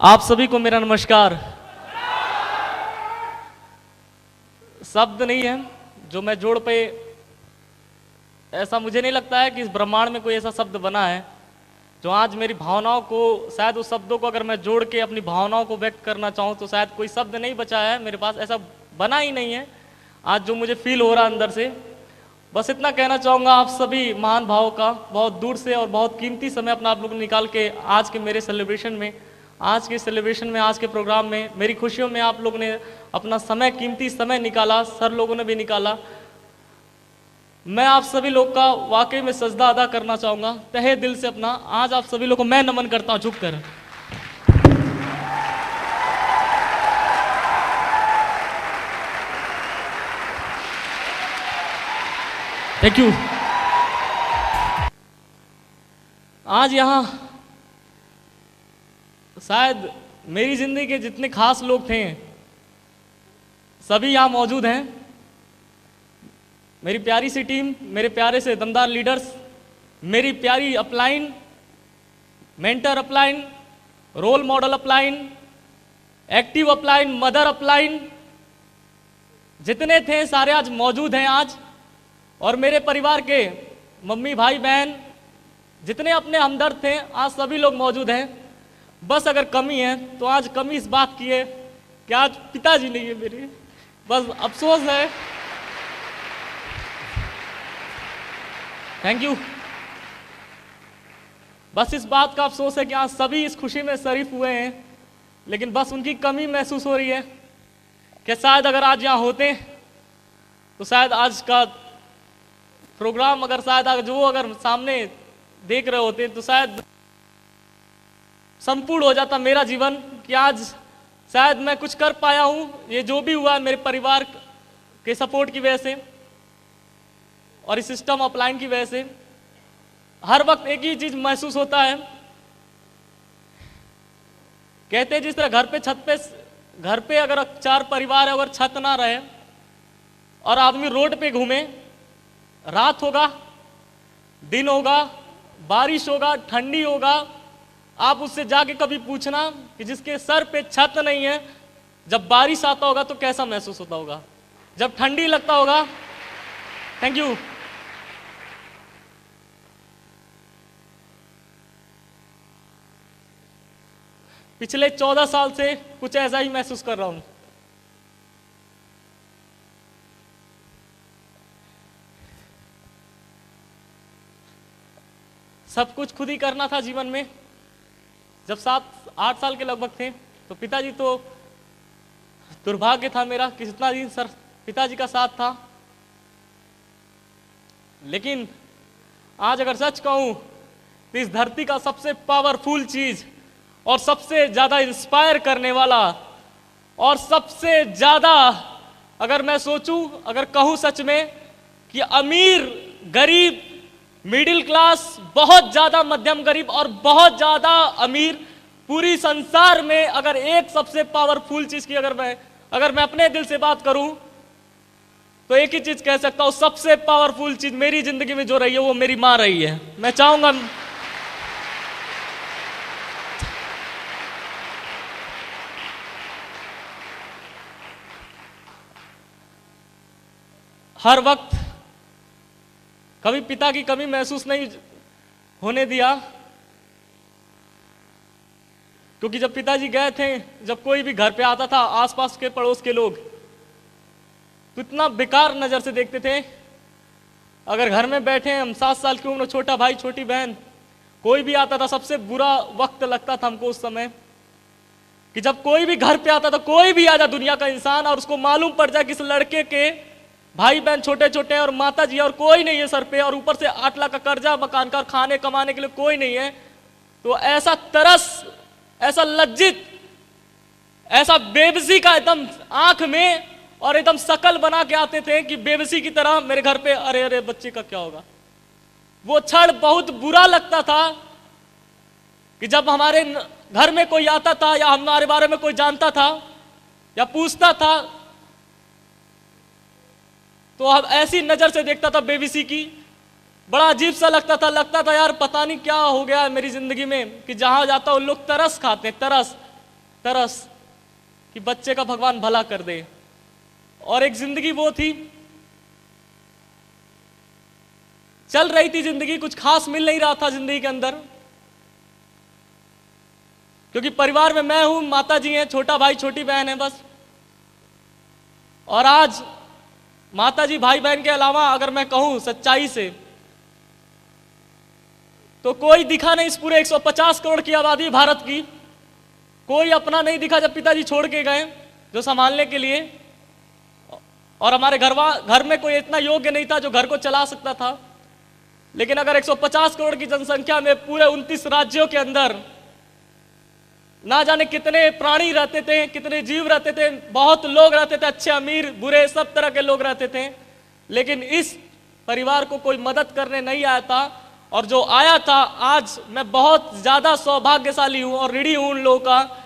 आप सभी को मेरा नमस्कार। शब्द नहीं है जो मैं जोड़ पे, ऐसा मुझे नहीं लगता है कि इस ब्रह्मांड में कोई ऐसा शब्द बना है जो आज मेरी भावनाओं को, शायद उस शब्दों को अगर मैं जोड़ के अपनी भावनाओं को व्यक्त करना चाहूँ तो शायद कोई शब्द नहीं बचा है मेरे पास, ऐसा बना ही नहीं है आज जो मुझे फील हो रहा है अंदर से। बस इतना कहना चाहूँगा आप सभी महान भावों का, बहुत दूर से और बहुत कीमती समय अपना आप लोग निकाल के आज के मेरे सेलिब्रेशन में, आज के प्रोग्राम में, मेरी खुशियों में आप लोग ने अपना समय, कीमती समय निकाला, सर लोगों ने भी निकाला। मैं आप सभी लोग का वाकई में सजदा अदा करना चाहूँगा तहे दिल से अपना। आज आप सभी लोग को मैं नमन करता हूँ झुककर। Thank you. आज यहाँ शायद मेरी जिंदगी के जितने खास लोग थे सभी यहाँ मौजूद हैं। मेरी प्यारी सी टीम, मेरे प्यारे से दमदार लीडर्स, मेरी प्यारी upline, mentor upline, role model upline, active upline, mother upline, जितने थे सारे आज मौजूद हैं आज। और मेरे परिवार के मम्मी भाई बहन जितने अपने हमदर्द थे आज सभी लोग मौजूद हैं। बस अगर कमी है तो आज कमी इस बात की है कि आज पिताजी नहीं है मेरे, बस अफसोस है। Thank you. बस इस बात का अफसोस है कि आज सभी इस खुशी में शरीक हुए हैं, लेकिन बस उनकी कमी महसूस हो रही है कि शायद अगर आज यहाँ होते तो शायद आज का प्रोग्राम अगर सामने देख रहे होते तो शायद संपूर्ण हो जाता मेरा जीवन, कि आज शायद मैं कुछ कर पाया हूँ। ये जो भी हुआ है मेरे परिवार के सपोर्ट की वजह से और इस सिस्टम अपलाइन की वजह से। हर वक्त एक ही चीज महसूस होता है, कहते हैं जिस तरह घर पे अगर 4 परिवार है, अगर छत ना रहे और आदमी रोड पे घूमे, रात होगा, दिन होगा, बारिश होगा, ठंडी होगा, आप उससे जाके कभी पूछना कि जिसके सर पे छत नहीं है, जब बारिश आता होगा तो कैसा महसूस होता होगा, जब ठंडी लगता होगा। Thank you. पिछले 14 साल से कुछ ऐसा ही महसूस कर रहा हूं। सब कुछ खुद ही करना था जीवन में। जब 7-8 साल के लगभग थे तो पिताजी तो दुर्भाग्य था मेरा कि जितना दिन सर पिताजी का साथ था, लेकिन आज अगर सच कहूं तो इस धरती का सबसे पावरफुल चीज और सबसे ज्यादा इंस्पायर करने वाला और सबसे ज्यादा, अगर मैं सोचूं, अगर कहूं सच में कि अमीर, गरीब, मिडिल क्लास, बहुत ज्यादा मध्यम गरीब और बहुत ज्यादा अमीर, पूरी संसार में अगर एक सबसे पावरफुल चीज की अगर मैं अपने दिल से बात करूं तो एक ही चीज कह सकता हूं, सबसे पावरफुल चीज मेरी जिंदगी में जो रही है वो मेरी मां रही है। मैं चाहूंगा हर वक्त कभी पिता की कमी महसूस नहीं होने दिया, क्योंकि जब पिताजी गए थे, जब कोई भी घर पे आता था, आसपास के पड़ोस के लोग तो इतना बेकार नजर से देखते थे। अगर घर में बैठे हम 7 साल की उम्र, छोटा भाई छोटी बहन, कोई भी आता था, सबसे बुरा वक्त लगता था हमको उस समय कि जब कोई भी घर पे आता था, कोई भी आ जाए दुनिया का इंसान, और उसको मालूम पड़ जाए कि इस लड़के के भाई बहन छोटे छोटे हैं और माता जी और कोई नहीं है सर पे, और ऊपर से 8 लाख का कर्जा मकान का और खाने कमाने के लिए कोई नहीं है, तो ऐसा तरस, ऐसा लज्जित, ऐसा बेबसी का एकदम आंख में और एकदम शकल बना के आते थे कि बेबसी की तरह मेरे घर पे, अरे अरे बच्चे का क्या होगा। वो क्षण बहुत बुरा लगता था कि जब हमारे घर में कोई आता था या हमारे बारे में कोई जानता था या पूछता था तो अब ऐसी नजर से देखता था बेबसी की, बड़ा अजीब सा लगता था यार पता नहीं क्या हो गया है मेरी जिंदगी में कि जहां जाता हूं लोग तरस खाते हैं, तरस। तरस कि बच्चे का भगवान भला कर दे। और एक जिंदगी वो थी, चल रही थी जिंदगी, कुछ खास मिल नहीं रहा था जिंदगी के अंदर, क्योंकि परिवार में मैं हूं, माता जी हैं, छोटा भाई छोटी बहन है बस। और आज माता जी भाई बहन के अलावा अगर मैं कहूं सच्चाई से, तो कोई दिखा नहीं इस पूरे 150 करोड़ की आबादी भारत की, कोई अपना नहीं दिखा जब पिताजी छोड़ के गए जो संभालने के लिए। और हमारे घर में कोई इतना योग्य नहीं था जो घर को चला सकता था। लेकिन अगर 150 करोड़ की जनसंख्या में पूरे 29 राज्यों के अंदर ना जाने कितने प्राणी रहते थे, कितने जीव रहते थे, बहुत लोग रहते थे, अच्छे अमीर बुरे सब तरह के लोग रहते थे, लेकिन इस परिवार को कोई मदद करने नहीं आया था। और जो आया था, आज मैं बहुत ज्यादा सौभाग्यशाली हूं और ऋणी हूं उन लोगों का,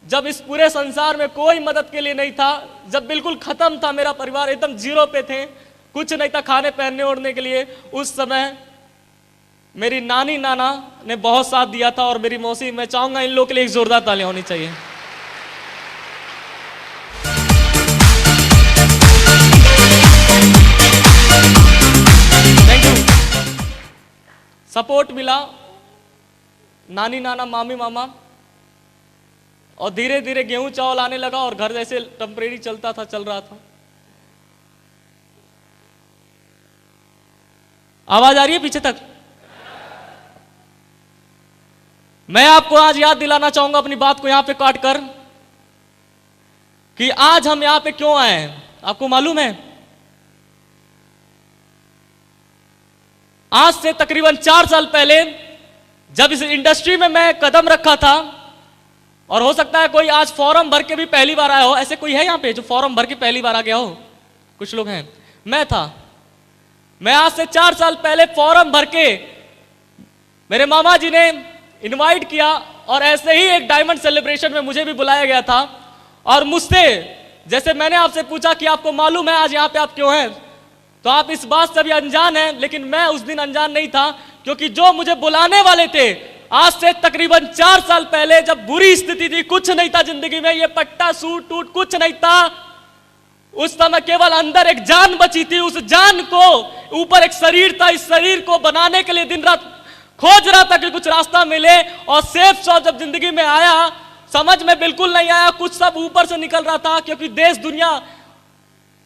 जब इस पूरे संसार में कोई मदद के लिए नहीं था, जब बिल्कुल खत्म था मेरा परिवार, एकदम जीरो पे थे, कुछ नहीं था खाने पहनने ओढ़ने के लिए, उस समय मेरी नानी नाना ने बहुत साथ दिया था। और मेरी मौसी, मैं चाहूंगा इन लोगों के लिए एक जोरदार तालियां होनी चाहिए। Thank you. सपोर्ट मिला नानी नाना मामी मामा, और धीरे धीरे गेहूं चावल आने लगा और घर जैसे टेम्परेरी चलता था, चल रहा था। आवाज आ रही है पीछे तक? मैं आपको आज याद दिलाना चाहूंगा अपनी बात को यहां पे काट कर, कि आज हम यहां पे क्यों आए हैं। आपको मालूम है, आज से तकरीबन 4 साल पहले जब इस इंडस्ट्री में मैं कदम रखा था, और हो सकता है कोई आज फॉर्म भर के भी पहली बार आया हो, ऐसे कोई है यहां पे जो फॉर्म भर के पहली बार आ गया हो? कुछ लोग हैं, मैं था। मैं आज से 4 साल पहले फॉर्म भर के मेरे मामा जी ने इनवाइट किया, और ऐसे ही एक डायमंड सेलिब्रेशन में मुझे भी बुलाया गया था। और मुझसे, जैसे मैंने आपसे पूछा कि आपको मालूम है आज यहां पे आप क्यों हैं, तो आप इस बात से भी अनजान हैं, लेकिन मैं उस दिन अनजान नहीं था, क्योंकि जो मुझे बुलाने वाले थे आज से तकरीबन 4 साल पहले, जब बुरी स्थिति थी, कुछ नहीं था जिंदगी में, ये पट्टा सूट टूट कुछ नहीं था, उस समय केवल अंदर एक जान बची थी। उस जान को ऊपर एक शरीर था, इस शरीर को बनाने के लिए दिन रात खोज रहा था कि कुछ रास्ता मिले। और सेफ शॉट जब जिंदगी में आया, समझ में बिल्कुल नहीं आया, कुछ सब ऊपर से निकल रहा था, क्योंकि देश दुनिया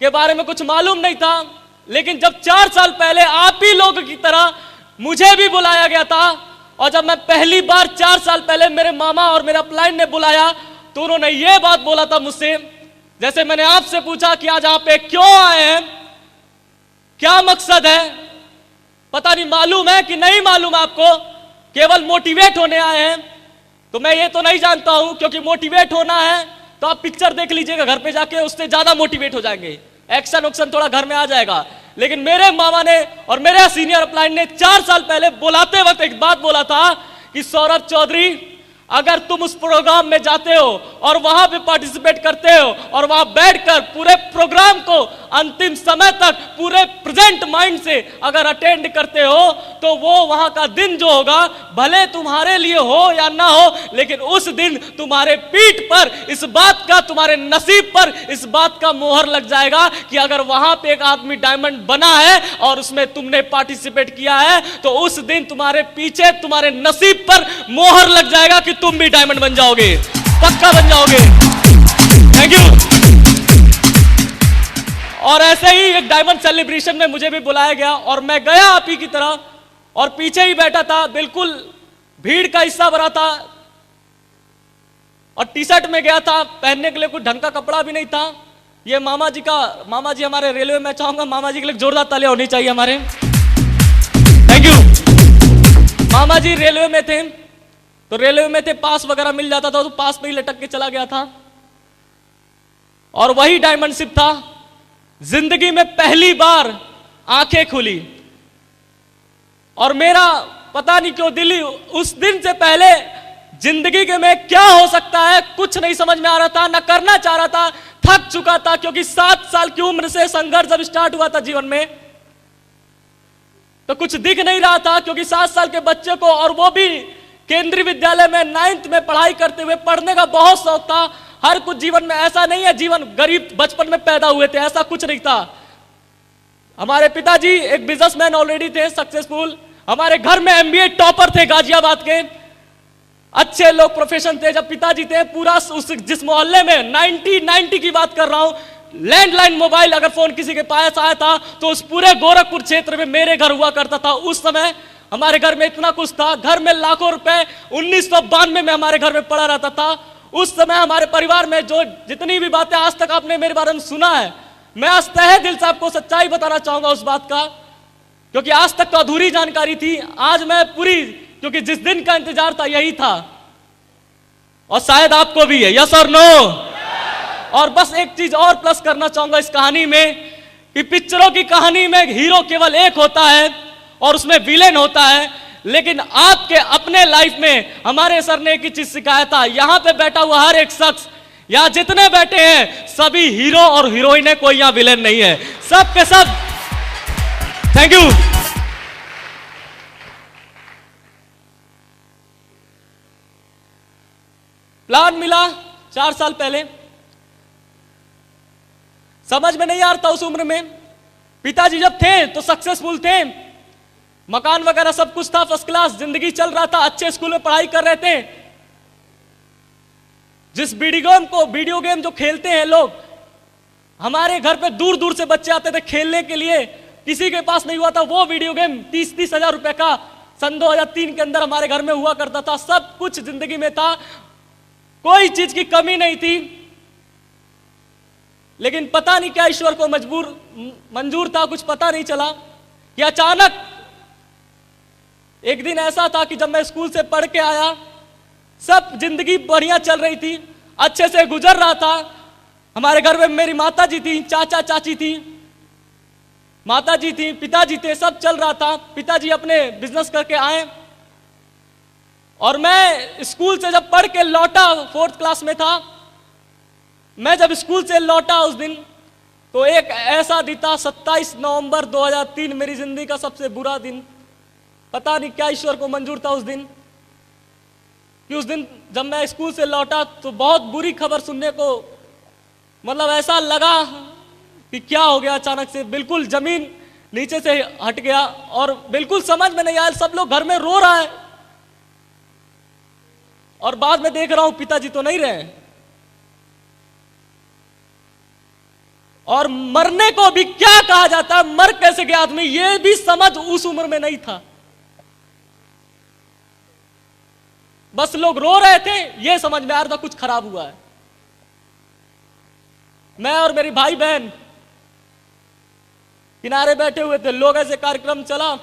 के बारे में कुछ मालूम नहीं था। लेकिन जब 4 साल पहले आप ही लोगों की तरह मुझे भी बुलाया गया था, और जब मैं पहली बार 4 साल पहले मेरे मामा और मेरे अपलाइन ने बुलाया, तो उन्होंने ये बात बोला था मुझसे, जैसे मैंने आपसे पूछा कि आज आप पे क्यों आए हैं, क्या मकसद है, पता नहीं मालूम है कि नहीं मालूम आपको, केवल मोटिवेट होने आए हैं। तो मैं ये तो नहीं जानता हूं, क्योंकि मोटिवेट होना है तो आप पिक्चर देख लीजिएगा घर पे जाके, उससे ज्यादा मोटिवेट हो जाएंगे, एक्शन उक्शन थोड़ा घर में आ जाएगा। लेकिन मेरे मामा ने और मेरे सीनियर अपलाइन ने 4 साल पहले बुलाते वक्त एक बात बोला था कि सौरभ चौधरी, अगर तुम उस प्रोग्राम में जाते हो और वहां पे पार्टिसिपेट करते हो और वहां बैठकर पूरे प्रोग्राम को अंतिम समय तक पूरे प्रेजेंट माइंड से अगर अटेंड करते हो, तो वो वहां का दिन जो होगा, भले तुम्हारे लिए हो या ना हो, लेकिन उस दिन तुम्हारे पीठ पर इस बात का, तुम्हारे नसीब पर इस बात का मोहर लग जाएगा कि अगर वहां पे एक आदमी डायमंड बना है और उसमें तुमने पार्टिसिपेट किया है, तो उस दिन तुम्हारे पीछे, तुम्हारे नसीब पर मोहर लग जाएगा कि तुम भी डायमंड बन जाओगे, पक्का बन जाओगे। Thank you. और ऐसे ही एक डायमंड सेलिब्रेशन में मुझे भी बुलाया गया, और मैं गया आप ही की तरह, और पीछे ही बैठा था, बिल्कुल भीड़ का हिस्सा भरा था, और टी शर्ट में गया था, पहनने के लिए कुछ ढंग का कपड़ा भी नहीं था। ये मामा जी हमारे रेलवे में, चाहूंगा मामा जी के लिए जोरदार तालियां होनी चाहिए हमारे। Thank you. मामा जी रेलवे में थे, तो रेलवे में थे, पास वगैरह मिल जाता था तो पास पे ही लटक के चला गया था, और वही डायमंडशिप था। जिंदगी में पहली बार आंखें खुली, और मेरा पता नहीं क्यों दिल उस दिन से पहले जिंदगी के में क्या हो सकता है कुछ नहीं समझ में आ रहा था, ना करना चाह रहा था, थक चुका था, क्योंकि 7 साल की उम्र से संघर्ष जब स्टार्ट हुआ था जीवन में, तो कुछ दिख नहीं रहा था, क्योंकि 7 साल के बच्चे को, और वो भी केंद्रीय विद्यालय में 9th में पढ़ाई करते हुए पढ़ने का बहुत शौक था। हर कुछ जीवन में ऐसा नहीं है जीवन गरीब बचपन में पैदा हुए थे, ऐसा कुछ नहीं था। हमारे पिताजी एक बिजनेसमैन ऑलरेडी थे, सक्सेसफुल। हमारे घर में MBA टॉपर थे गाजियाबाद के, अच्छे लोग प्रोफेशन थे। जब पिताजी थे पूरा उस जिस मोहल्ले में 1990 की बात कर रहा हूं, लैंडलाइन मोबाइल अगर फोन किसी के पास आया था तो उस पूरे गोरखपुर क्षेत्र में मेरे घर हुआ करता था। उस समय हमारे घर में इतना कुछ था, घर में लाखों रुपए 1992 में हमारे घर में पड़ा रहता था। उस समय हमारे परिवार में जो जितनी भी बातें आज तक आपने मेरे बारे में सुना है, मैं आज तहे दिल से आपको सच्चाई बताना चाहूंगा उस बात का, क्योंकि आज तक तो अधूरी जानकारी थी। आज मैं पूरी, क्योंकि जिस दिन का इंतजार था यही था, और शायद आपको भी है। यस और नो? और बस एक चीज और प्लस करना चाहूंगा इस कहानी में, कि पिक्चरों की कहानी में हीरो केवल एक होता है और उसमें विलेन होता है, लेकिन आपके अपने लाइफ में हमारे सर ने एक ही चीज सिखाया था। यहां पे बैठा हुआ हर एक शख्स, यहां जितने बैठे हैं सभी हीरो और हीरोइन है, कोई यहां विलेन नहीं है, सब के सब। Thank you. प्लान मिला 4 साल पहले, समझ में नहीं आ रहा था उस उम्र में। पिताजी जब थे तो सक्सेसफुल थे, मकान वगैरह सब कुछ था, फर्स्ट क्लास जिंदगी चल रहा था, अच्छे स्कूल में पढ़ाई कर रहे थे। जिस वीडियो गेम जो खेलते हैं लोग, हमारे घर पे दूर दूर से बच्चे आते थे खेलने के लिए, किसी के पास नहीं हुआ था वो वीडियो गेम 30-30 हजार रुपए का सन 2003 के अंदर हमारे घर में हुआ करता था। सब कुछ जिंदगी में था, कोई चीज की कमी नहीं थी, लेकिन पता नहीं क्या ईश्वर को मंजूर था, कुछ पता नहीं चला कि अचानक एक दिन ऐसा था कि जब मैं स्कूल से पढ़ के आया, सब जिंदगी बढ़िया चल रही थी, अच्छे से गुजर रहा था। हमारे घर में मेरी माता जी थी, चाचा चाची थी, माता जी थी, पिताजी थे, सब चल रहा था। पिताजी अपने बिजनेस करके आए और मैं स्कूल से जब पढ़ के लौटा, 4th क्लास में था मैं, जब स्कूल से लौटा उस दिन, तो एक ऐसा दिन था 27 नवंबर 2003, मेरी जिंदगी का सबसे बुरा दिन। पता नहीं क्या ईश्वर को मंजूर था उस दिन, कि उस दिन जब मैं स्कूल से लौटा तो बहुत बुरी खबर सुनने को, मतलब ऐसा लगा कि क्या हो गया, अचानक से बिल्कुल जमीन नीचे से हट गया और बिल्कुल समझ में नहीं आया। सब लोग घर में रो रहा है और बाद में देख रहा हूं पिताजी तो नहीं रहे, और मरने को भी क्या कहा जाता है, मर कैसे गया आदमी, यह भी समझ उस उम्र में नहीं था। बस लोग रो रहे थे, यह समझ में आ रहा था कुछ खराब हुआ है। मैं और मेरी भाई बहन किनारे बैठे हुए थे, लोग ऐसे कार्यक्रम चला,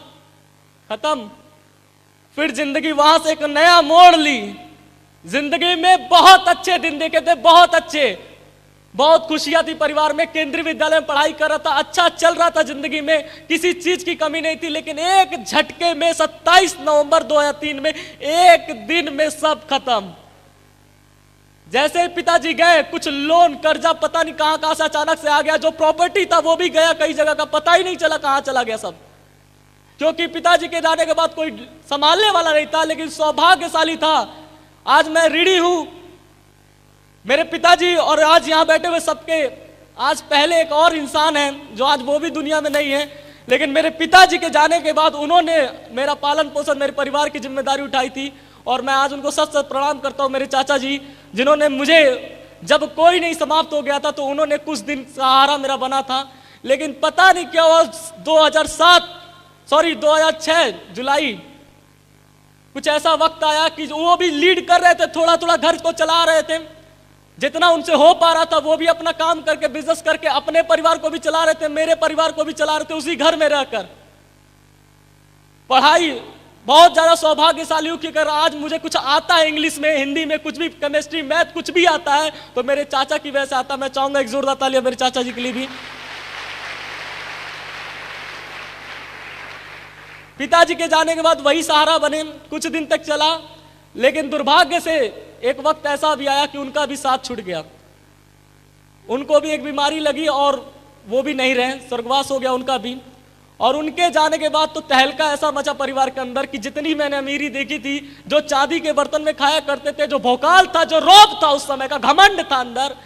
खत्म। फिर जिंदगी वहां से एक नया मोड़ ली। जिंदगी में बहुत अच्छे दिन देखे थे, बहुत अच्छे, बहुत खुशियां थी परिवार में। केंद्रीय विद्यालय में पढ़ाई कर रहा था, अच्छा चल रहा था जिंदगी में, किसी चीज की कमी नहीं थी। लेकिन एक झटके में 27 नवंबर 2003 में एक दिन में सब खत्म। जैसे ही पिताजी गए, कुछ लोन कर्जा पता नहीं कहां कहां से अचानक से आ गया, जो प्रॉपर्टी था वो भी गया, कई जगह का पता ही नहीं चला कहां चला गया सब, क्योंकि पिताजी के जाने के बाद कोई संभालने वाला नहीं था। लेकिन सौभाग्यशाली था, आज मैं ऋणी हूं मेरे पिताजी और आज यहां बैठे हुए सबके। आज पहले एक और इंसान है जो आज वो भी दुनिया में नहीं है, लेकिन मेरे पिताजी के जाने के बाद उन्होंने मेरा पालन पोषण, मेरे परिवार की जिम्मेदारी उठाई थी, और मैं आज उनको सच सच प्रणाम करता हूं। मेरे चाचा जी, जिन्होंने मुझे, जब कोई नहीं समाप्त हो गया था तो उन्होंने कुछ दिन सहारा मेरा बना था। लेकिन पता नहीं क्या हुआ, 2006 जुलाई, कुछ ऐसा वक्त आया कि वो भी लीड कर रहे थे, थोड़ा थोड़ा घर को चला रहे थे, जितना उनसे हो पा रहा था वो भी अपना काम करके, बिजनेस करके अपने परिवार को भी चला रहे थे, मेरे परिवार को भी चला रहे थे, उसी घर में रहकर। पढ़ाई बहुत ज्यादा सौभाग्यशाली हूं कि अगर आज मुझे कुछ आता है इंग्लिश में, हिंदी में, कुछ भी, केमिस्ट्री, मैथ, कुछ भी आता है तो मेरे चाचा की वजह से आता है। मैं चाहूंगा एक जोरदार तालियां मेरे चाचा जी के लिए भी। पिताजी के जाने के बाद वही सहारा बने, कुछ दिन तक चला, लेकिन दुर्भाग्य से एक वक्त ऐसा भी आया कि उनका भी साथ छूट गया। उनको भी एक बीमारी लगी और वो भी नहीं रहे, स्वर्गवास हो गया उनका भी। और उनके जाने के बाद तो तहलका ऐसा मचा परिवार के अंदर कि जितनी मैंने अमीरी देखी थी, जो चांदी के बर्तन में खाया करते थे, जो भोकाल था, जो रौब था उस समय का, घमंड था अंदर,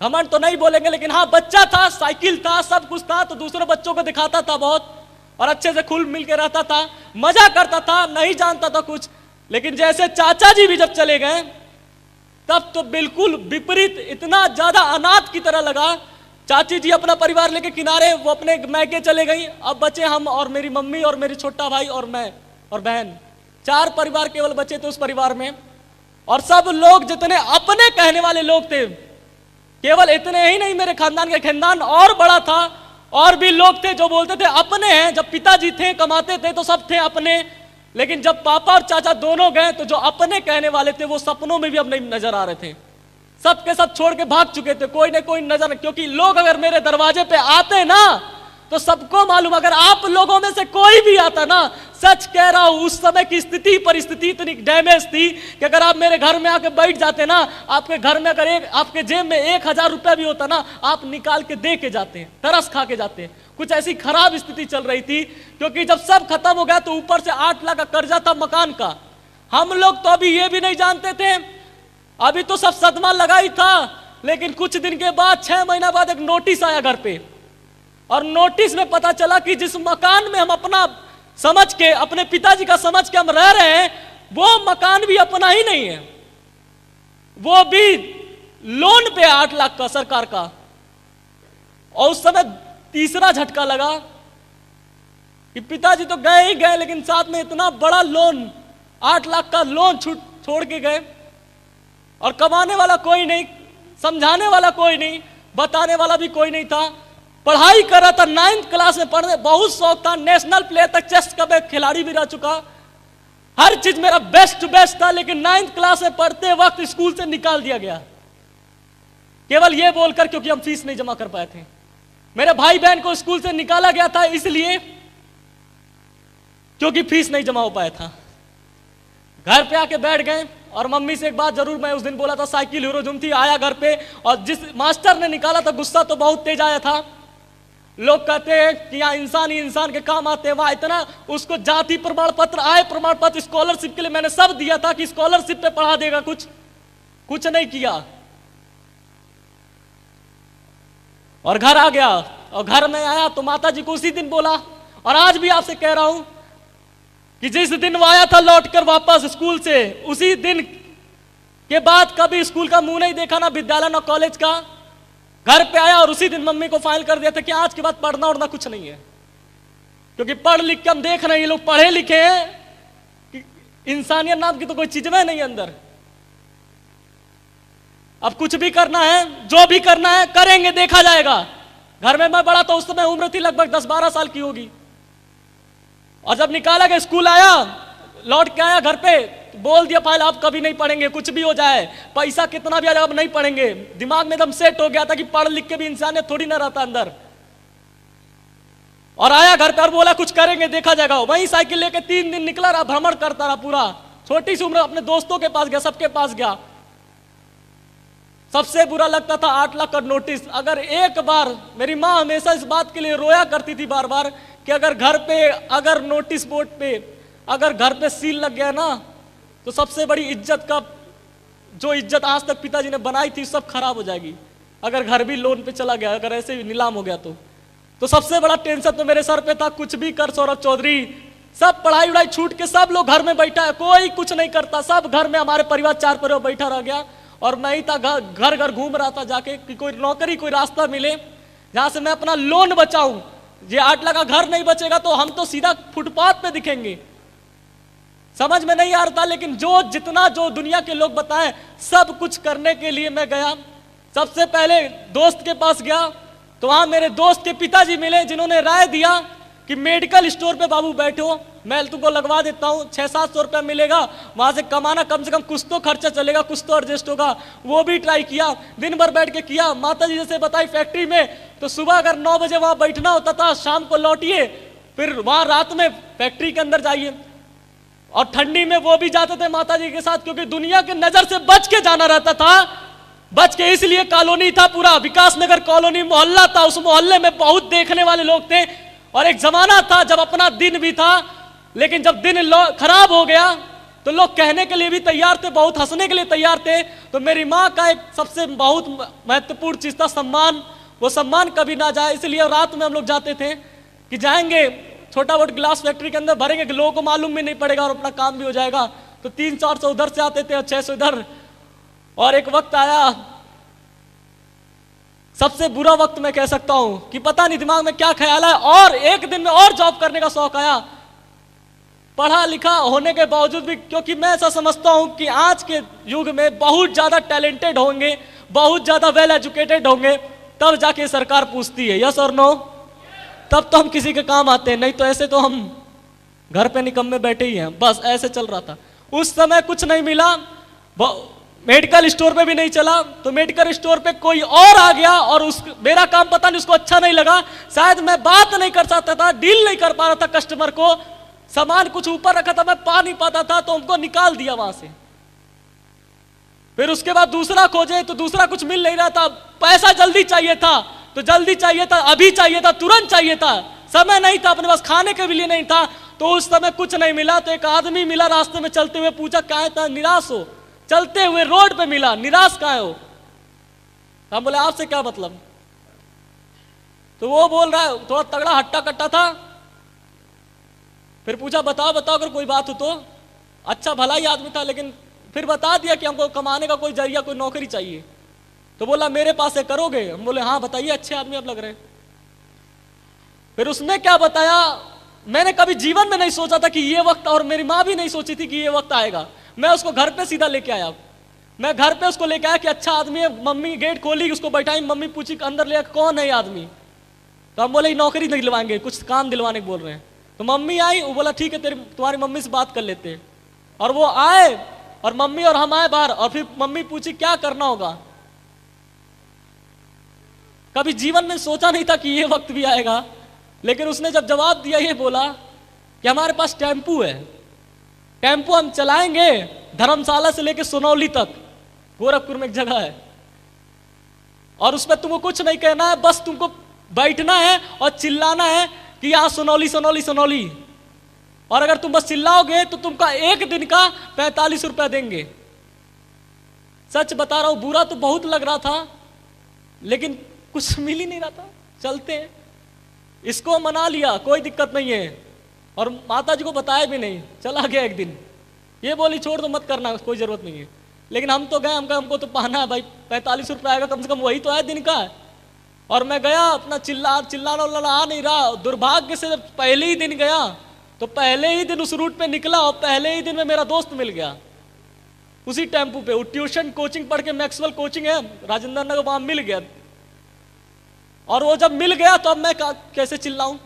घमंड तो नहीं बोलेंगे लेकिन हाँ बच्चा था, साइकिल था, सब कुछ था, तो दूसरे बच्चों को दिखाता था बहुत और अच्छे से खुल मिल के रहता था, मजा करता था, नहीं जानता था कुछ। लेकिन जैसे चाचा जी भी जब चले गए तब तो बिल्कुल विपरीत, इतना ज्यादा अनाथ की तरह लगा। चाची जी अपना परिवार लेके किनारे, वो अपने मैके चले गई, अब बचे हम और मेरी मम्मी और मेरी छोटा भाई और मैं और बहन, 4 परिवार केवल बचे थे उस परिवार में। और सब लोग जितने अपने कहने वाले लोग थे, केवल इतने ही नहीं, मेरे खानदान का खानदान और बड़ा था, और भी लोग थे जो बोलते थे अपने हैं। जब पिताजी थे कमाते थे तो सब थे अपने, लेकिन जब पापा और चाचा दोनों गए तो जो अपने कहने वाले थे वो सपनों में भी अब नहीं नजर आ रहे थे, सब के सब छोड़ के भाग चुके थे, कोई ना कोई नजर। क्योंकि लोग अगर मेरे दरवाजे पे आते ना तो सबको मालूम, अगर आप लोगों में से कोई भी आता ना, सच कह रहा हूं उस समय की स्थिति परिस्थिति इतनी डैमेज थी कि अगर आप मेरे घर में आके बैठ जाते ना, आपके घर में अगर आपके जेब में 1000 रुपया भी होता ना, आप निकाल के दे के जाते हैं, तरस खा के जाते हैं। कुछ ऐसी खराब स्थिति चल रही थी, क्योंकि जब सब खत्म हो गया तो ऊपर से 8 लाख का कर्जा था मकान का। हम लोग तो अभी ये भी नहीं जानते थे, अभी तो सब सदमा लगा ही था। लेकिन कुछ दिन के बाद, 6 महीना बाद एक नोटिस आया घर पे, और नोटिस में पता चला कि जिस मकान में हम अपना समझ के, अपने पिताजी का समझ के हम रह रहे हैं, वो मकान भी अपना ही नहीं है, वो भी लोन पे 8 लाख का सरकार का। और उस समय तीसरा झटका लगा कि पिताजी तो गए ही गए, लेकिन साथ में इतना बड़ा लोन, 8 लाख का लोन छोड़ के गए, और कमाने वाला कोई नहीं, समझाने वाला कोई नहीं, बताने वाला भी कोई नहीं था। पढ़ाई कर रहा था, 9th क्लास में पढ़ने बहुत शौक था, नेशनल प्लेयर तक, चेस का मैं खिलाड़ी भी रह चुका, हर चीज मेरा बेस्ट टू बेस्ट था। लेकिन 9th क्लास में पढ़ते वक्त स्कूल से निकाल दिया गया, केवल यह बोलकर क्योंकि हम फीस नहीं जमा कर पाए थे। मेरे भाई बहन को स्कूल से निकाला गया था इसलिए क्योंकि फीस नहीं जमा हो पाया था। घर पे आके बैठ गए, और मम्मी से एक बात जरूर मैं उस दिन बोला था, साइकिल हीरोजुम थी, आया घर पे, और जिस मास्टर ने निकाला था गुस्सा तो बहुत तेज आया था। लोग कहते हैं कि यहाँ इंसान ही इंसान के काम आते हैं, वहां इतना उसको जाति प्रमाण पत्र, आय प्रमाण पत्र, स्कॉलरशिप के लिए मैंने सब दिया था कि स्कॉलरशिप पे पढ़ा देगा, कुछ नहीं किया। और घर आ गया, और घर में आया तो माता जी को उसी दिन बोला, और आज भी आपसे कह रहा हूं कि जिस दिन वो आया था लौटकर वापस स्कूल से, उसी दिन के बाद कभी स्कूल का मुंह नहीं देखा, ना विद्यालय ना कॉलेज का। घर पे आया और उसी दिन मम्मी को फाइल कर दिया था कि आज के बाद पढ़ना उड़ना कुछ नहीं है, क्योंकि पढ़ लिख के हम देख रहे हैं ये लोग पढ़े लिखे हैं कि इंसानियत नाम की तो कोई चीज में नहीं अंदर। अब कुछ भी करना है, जो भी करना है करेंगे, देखा जाएगा। घर में मैं बड़ा था, उस समय उम्र थी लगभग 10-12 साल की होगी, और जब निकाला गया स्कूल आया, लौट के आया घर पे, बोल दिया फाइल आप कभी नहीं पढ़ेंगे, कुछ भी हो जाए, पैसा कितना भी आ जाए अब नहीं पढ़ेंगे। दिमाग में एकदम सेट हो गया था कि पढ़ लिख के भी इंसानियत थोड़ी ना रहता अंदर। और आया घर पर, बोला कुछ करेंगे देखा जाएगा। वही साइकिल लेके 3 दिन निकला रहा, भ्रमण करता रहा पूरा, छोटी सी उम्र, अपने दोस्तों के पास गया, सबके पास गया। सबसे बुरा लगता था 8 लाख का नोटिस। अगर एक बार, मेरी माँ हमेशा इस बात के लिए रोया करती थी बार बार कि अगर घर पे, अगर नोटिस बोर्ड पे, अगर घर पे सील लग गया ना तो सबसे बड़ी इज्जत का, जो इज्जत आज तक पिताजी ने बनाई थी सब खराब हो जाएगी। अगर घर भी लोन पे चला गया, अगर ऐसे भी नीलाम हो गया तो सबसे बड़ा टेंशन तो मेरे सर पे था। कुछ भी कर सौरभ चौधरी, सब पढ़ाई उड़ाई छूट के सब लोग घर में बैठा है, कोई कुछ नहीं करता, सब घर में, हमारे परिवार 4 परिवार बैठा रह गया, और मैं ही था घर घर घूम रहा था जाके कि कोई नौकरी, कोई रास्ता मिले जहां से मैं अपना लोन बचाऊं। ये 8 लाख का घर नहीं बचेगा तो हम तो सीधा फुटपाथ पे दिखेंगे। समझ में नहीं आ रहा था, लेकिन जितना दुनिया के लोग बताएं, सब कुछ करने के लिए मैं गया। सबसे पहले दोस्त के पास गया तो वहां मेरे दोस्त के पिताजी मिले, जिन्होंने राय दिया कि मेडिकल स्टोर पे बाबू बैठो, मैं तुमको लगवा देता हूँ, 600-700 रुपया मिलेगा, वहां से कमाना, कम से कम कुछ तो खर्चा चलेगा, कुछ तो एडजस्ट होगा। वो भी ट्राई किया, दिन भर बैठ के किया। माता जी जैसे बताई फैक्ट्री में, तो सुबह अगर 9 बजे वहां बैठना होता था, शाम को लौटिए, फिर वहां रात में फैक्ट्री के अंदर जाइए। और ठंडी में वो भी जाते थे माता जी के साथ, क्योंकि दुनिया के नजर से बच के जाना रहता था। बच के इसलिए कॉलोनी था, पूरा विकास नगर कॉलोनी मोहल्ला था, उस मोहल्ले में बहुत देखने वाले लोग थे। और एक जमाना था जब अपना दिन भी था, लेकिन जब दिन खराब हो गया तो लोग कहने के लिए भी तैयार थे, बहुत हंसने के लिए तैयार थे। तो मेरी माँ का एक सबसे बहुत महत्वपूर्ण चीज था सम्मान, वो सम्मान कभी ना जाए, इसलिए रात में हम लोग जाते थे कि जाएंगे छोटा बोट गिलास फैक्ट्री के अंदर भरेंगे, लोगों को मालूम भी नहीं पड़ेगा और अपना काम भी हो जाएगा। तो 300-400 उधर से आते थे और 600 इधर। और एक वक्त आया, सबसे बुरा वक्त मैं कह सकता हूं कि पता नहीं दिमाग में क्या ख्याल है, और एक दिन में और जॉब करने का शौक आया, पढ़ा लिखा होने के बावजूद भी, क्योंकि मैं ऐसा समझता हूं कि आज के युग में बहुत ज्यादा टैलेंटेड होंगे, बहुत ज्यादा वेल एजुकेटेड होंगे, तब जाके सरकार पूछती है यस और नो, तब तो हम किसी के काम आते हैं, नहीं तो ऐसे तो हम घर पे निकम्मे बैठे ही हैं। बस ऐसे चल रहा था। उस समय कुछ नहीं मिला, मेडिकल स्टोर पे भी नहीं चला, तो मेडिकल स्टोर पे कोई और आ गया और मेरा काम पता नहीं उसको अच्छा नहीं लगा, शायद मैं बात नहीं कर सकता था, डील नहीं कर पा रहा था कस्टमर को, सामान कुछ ऊपर रखा था मैं पा नहीं पाता था, तो हमको निकाल दिया वहां से। फिर उसके बाद दूसरा खोजे तो दूसरा कुछ मिल नहीं रहा था, पैसा जल्दी चाहिए था, तो जल्दी चाहिए था, अभी चाहिए था, तुरंत चाहिए था, समय नहीं था अपने पास, खाने के भी लिए नहीं था, तो उस समय कुछ नहीं मिला। तो एक आदमी मिला रास्ते में चलते हुए, पूछा क्या था, निराश हो, चलते हुए रोड पे मिला, निराश कहाँ हो? हम बोले आपसे क्या मतलब? तो वो बोल रहा है, थोड़ा तगड़ा हट्टा कट्टा था। फिर पूछा बताओ बताओ अगर कोई बात हो तो। अच्छा भला ही आदमी था, लेकिन फिर बता दिया कि हमको कमाने का कोई जरिया, कोई नौकरी चाहिए। तो बोला मेरे पास है, करोगे? हम बोले हाँ बताइए, अच्छे आदमी आप लग रहे हैं। फिर उसने क्या बताया, मैंने कभी जीवन में नहीं सोचा था कि ये वक्त, और मेरी माँ भी नहीं सोची थी कि ये वक्त आएगा। मैं उसको घर पे सीधा लेके आया, मैं घर पे उसको लेके आया कि अच्छा आदमी है। मम्मी गेट खोली, उसको बैठाई, मम्मी पूछी अंदर ले कौन है आदमी? तो हम बोले नौकरी नहीं दिलवाएंगे, कुछ काम दिलवाने को बोल रहे हैं। तो मम्मी आई, वो बोला ठीक है तुम्हारी मम्मी से बात कर लेते हैं। और वो आए और मम्मी और हम आए बाहर, और फिर मम्मी पूछी क्या करना होगा। कभी जीवन में सोचा नहीं था कि ये वक्त भी आएगा, लेकिन उसने जब जवाब दिया ये बोला कि हमारे पास टेम्पू है, टेम्पू हम चलाएंगे धर्मशाला से लेके सोनौली तक, गोरखपुर में एक जगह है, और उसमें तुमको कुछ नहीं कहना है, बस तुमको बैठना है और चिल्लाना है कि यहाँ सोनौली सोनौली सोनौली। और अगर तुम बस चिल्लाओगे तो तुमका एक दिन का 45 रुपया देंगे। सच बता रहा हूं, बुरा तो बहुत लग रहा था, लेकिन कुछ मिल ही नहीं रहा था। चलते हैं, इसको मना लिया, कोई दिक्कत नहीं है, और माता जी को बताया भी नहीं, चला गया एक दिन। ये बोली छोड़ दो मत करना, कोई जरूरत नहीं है। लेकिन हम तो गए, हमको तो पाना है भाई, 45 रुपया आएगा कम से कम, वही तो है दिन का। और मैं गया, अपना चिल्लाना आ नहीं रहा। दुर्भाग्य से जब पहले ही दिन गया तो पहले ही दिन उस रूट पे निकला, और पहले ही दिन में मेरा दोस्त मिल गया उसी टेम्पू पे। वो ट्यूशन कोचिंग पढ़ के, मैक्सवेल कोचिंग है राजेंद्र नगर, वहां मिल गया। और वो जब मिल गया तो अब मैं कैसे चिल्लाऊं?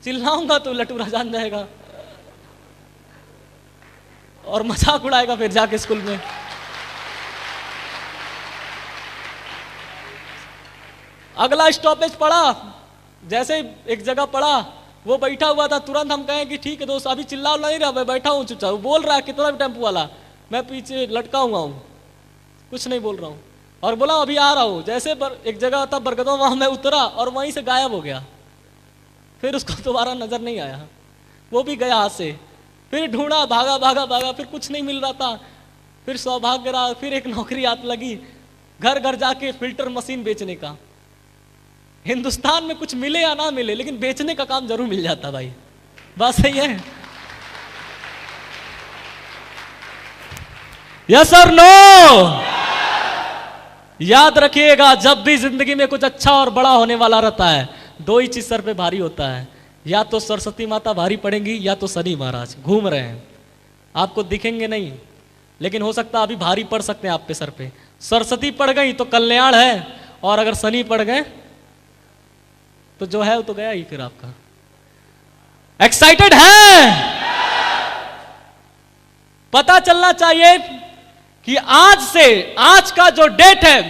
चिल्लाऊंगा तो लटूरा जान जाएगा और मजाक उड़ाएगा फिर जाके स्कूल में। अगला स्टॉपेज पड़ा, जैसे एक जगह पड़ा, वो बैठा हुआ था, तुरंत हम कहें कि ठीक है दोस्त अभी चिल्ला नहीं रहा, मैं बैठा हूँ चुपचाप। बोल रहा है कितना भी टेम्पू वाला, मैं पीछे लटका हुआ हूँ, कुछ नहीं बोल रहा हूँ। और बोला अभी आ रहा हूँ। जैसे एक जगह था बरगदों, वहां मैं उतरा और वहीं से गायब हो गया। फिर उसको दोबारा नजर नहीं आया, वो भी गया हाथ से। फिर ढूंढा, भागा भागा भागा, फिर कुछ नहीं मिल रहा था। फिर सौभाग्य रहा, फिर एक नौकरी हाथ लगी, घर घर जाके फिल्टर मशीन बेचने का। हिंदुस्तान में कुछ मिले या ना मिले, लेकिन बेचने का काम जरूर मिल जाता भाई, बात सही है। यस और नो? याद रखिएगा, जब भी जिंदगी में कुछ अच्छा और बड़ा होने वाला रहता है, दो ही चीज सर पे भारी होता है, या तो सरस्वती माता भारी पड़ेंगी, या तो शनि महाराज घूम रहे हैं, आपको दिखेंगे नहीं, लेकिन हो सकता है अभी भारी पड़ सकते हैं आप पे सर पे। सरस्वती पड़ गई तो कल्याण है, और अगर शनि पड़ गए तो जो है वो तो गया ही फिर आपका। एक्साइटेड है? पता चलना चाहिए कि आज से, आज का जो डेट है,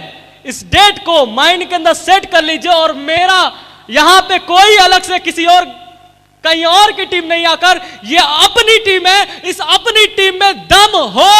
इस डेट को माइंड के अंदर सेट कर लीजिए। और मेरा यहां पे कोई अलग से किसी और कहीं और की टीम नहीं आकर, ये अपनी टीम है, इस अपनी टीम में दम हो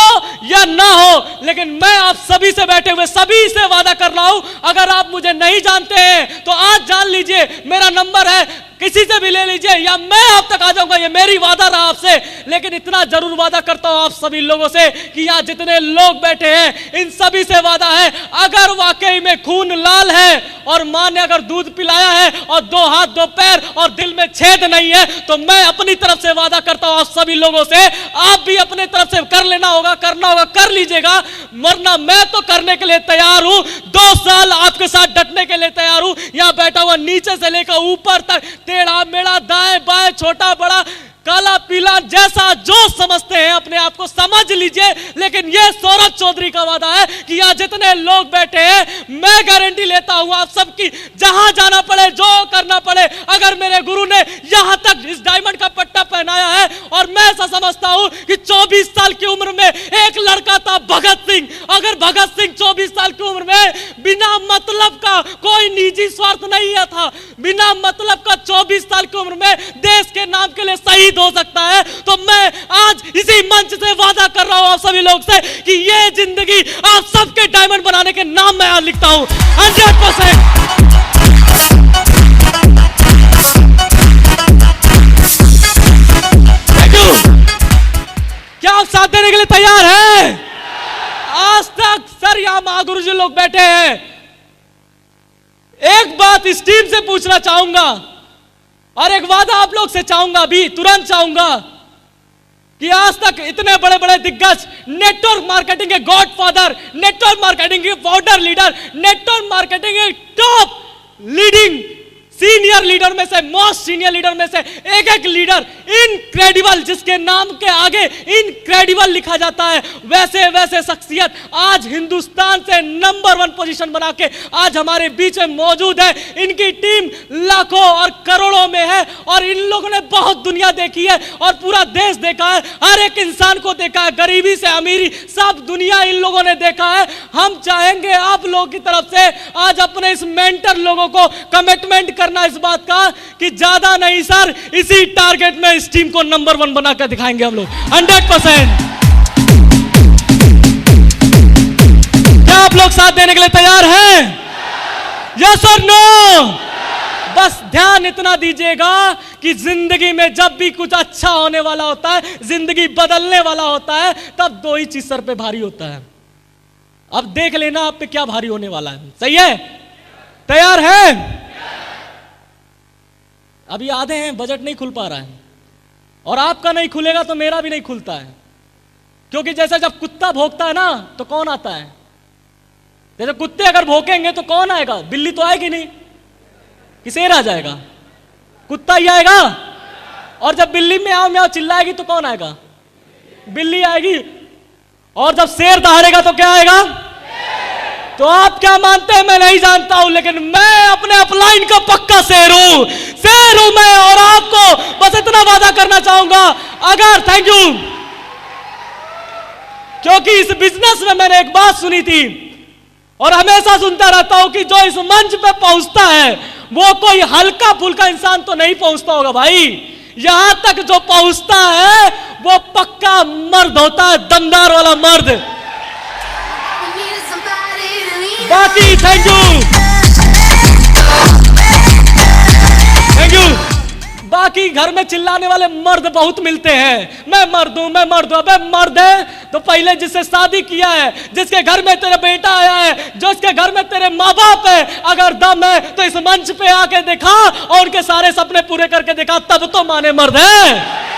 या ना हो, लेकिन मैं आप सभी से बैठे हुए सभी से वादा कर रहा हूं, अगर आप मुझे नहीं जानते हैं तो आज जान लीजिए, मेरा नंबर है, किसी से भी ले लीजिए या मैं आप तक आ जाऊंगा, ये मेरी वादा रहा आपसे। लेकिन इतना जरूर वादा करता हूं आप सभी लोगों से कि यहां जितने लोग बैठे हैं इन सभी से वादा है, अगर वाकई में खून लाल है और मां ने अगर दूध पिलाया है और 2 हाथ 2 पैर और दिल में छेद नहीं है, तो मैं अपनी तरफ से वादा करता हूं आप सभी लोगों से, आप भी अपने तरफ से कर लेना होगा, करना होगा, कर लीजिएगा, वरना मैं तो करने के लिए तैयार हूं, 2 साल आपके साथ डटने के लिए तैयार हूं। यहां बैठा हुआ नीचे से लेकर ऊपर तक, टेढ़ा मेढ़ा, दाएं बाएं, छोटा बड़ा, काला पीला, जैसा जो समझते हैं अपने आप को समझ लीजिए। लेकिन यह सौरभ चौधरी का वादा है कि यहां जितने लोग बैठे हैं मैं गारंटी लेता हूं आप सबकी, जहां जाना पड़े, जो करना पड़े, अगर मेरे गुरु ने यहां तक इस डायमंड का पट्टा पहनाया है, और मैं ऐसा समझता हूं कि 24 साल की उम्र में एक लड़का था भगत सिंह, अगर भगत सिंह 24 साल की उम्र में बिना मतलब का, कोई निजी स्वार्थ नहीं था, बिना मतलब का 24 साल की उम्र में देश के नाम के लिए शहीद हो सकता है, तो मैं आज इसी मंच से वादा कर रहा हूं आप सभी लोग से कि ये जिंदगी आप सबके डायमंड बनाने के नाम मैं आज लिखता हूं 100%। क्या आप साथ देने के लिए तैयार हैं? आज तक सर यहां महागुरु जी लोग बैठे हैं, एक बात इस टीम से पूछना चाहूंगा और एक वादा आप लोग से चाहूंगा, अभी तुरंत चाहूंगा कि आज तक इतने बड़े बड़े दिग्गज, नेटवर्क मार्केटिंग के गॉडफादर, नेटवर्क मार्केटिंग के फाउंडर लीडर, नेटवर्क मार्केटिंग के टॉप लीडिंग सीनियर लीडर में से, मोस्ट सीनियर लीडर में से एक लीडर, इनक्रेडिबल, जिसके नाम के आगे इनक्रेडिबल लिखा जाता है, वैसे वैसे शख्सियत आज हिंदुस्तान से नंबर 1 पोजीशन बना के आज हमारे बीच में मौजूद है। इनकी टीम लाखों और करोड़ों में है और इन लोगों ने बहुत दुनिया देखी है और पूरा देश देखा है, हर एक इंसान को देखा है, गरीबी से अमीरी सब दुनिया इन लोगों ने देखा है। हम चाहेंगे आप लोगों की तरफ से आज अपने इस मेंटर लोगों को कमिटमेंट करना इस बात का कि ज्यादा नहीं सर, इसी टारगेट में इस टीम को नंबर 1 बनाकर दिखाएंगे हम लोग 100%। क्या आप लोग साथ देने के लिए तैयार हैं? यस और नो? बस ध्यान इतना दीजिएगा कि जिंदगी में जब भी कुछ अच्छा होने वाला होता है, जिंदगी बदलने वाला होता है, तब 2 ही चीज सर पे भारी होता है। अब देख लेना आप पे क्या भारी होने वाला है। सही है? तैयार है? अभी आधे हैं, बजट नहीं खुल पा रहा है और आपका नहीं खुलेगा तो मेरा भी नहीं खुलता है, क्योंकि जैसे जब कुत्ता भौंकता है ना तो कौन आता है? जैसे कुत्ते अगर भौंकेंगे तो कौन आएगा? बिल्ली तो आएगी नहीं कि शेर आ जाएगा? कुत्ता ही आएगा। और जब बिल्ली म्याऊं म्याऊं चिल्लाएगी तो कौन आएगा? बिल्ली आएगी। और जब शेर दहाड़ेगा तो क्या आएगा? तो आप क्या मानते हैं? मैं नहीं जानता हूं, लेकिन मैं अपने अपलाइन का पक्का शेर हूं मैं। और आपको बस इतना वादा करना चाहूंगा, अगर थैंक यू, क्योंकि इस बिजनेस में मैंने एक बात सुनी थी और हमेशा सुनता रहता हूं कि जो इस मंच पे पहुंचता है वो कोई हल्का फुल्का इंसान तो नहीं पहुंचता होगा भाई, यहां तक जो पहुंचता है वो पक्का मर्द होता है, दमदार वाला मर्द। बाकी थैंक यू। बाकी घर में चिल्लाने वाले मर्द बहुत मिलते हैं, मैं मर्द हूं, मैं मर्द हूं। अबे मर्द है तो पहले जिससे शादी किया है, जिसके घर में तेरा बेटा आया है, जिसके घर में तेरे माँ बाप है, अगर दम है तो इस मंच पे आके दिखा और उनके सारे सपने पूरे करके दिखा, तब तो माने मर्द है।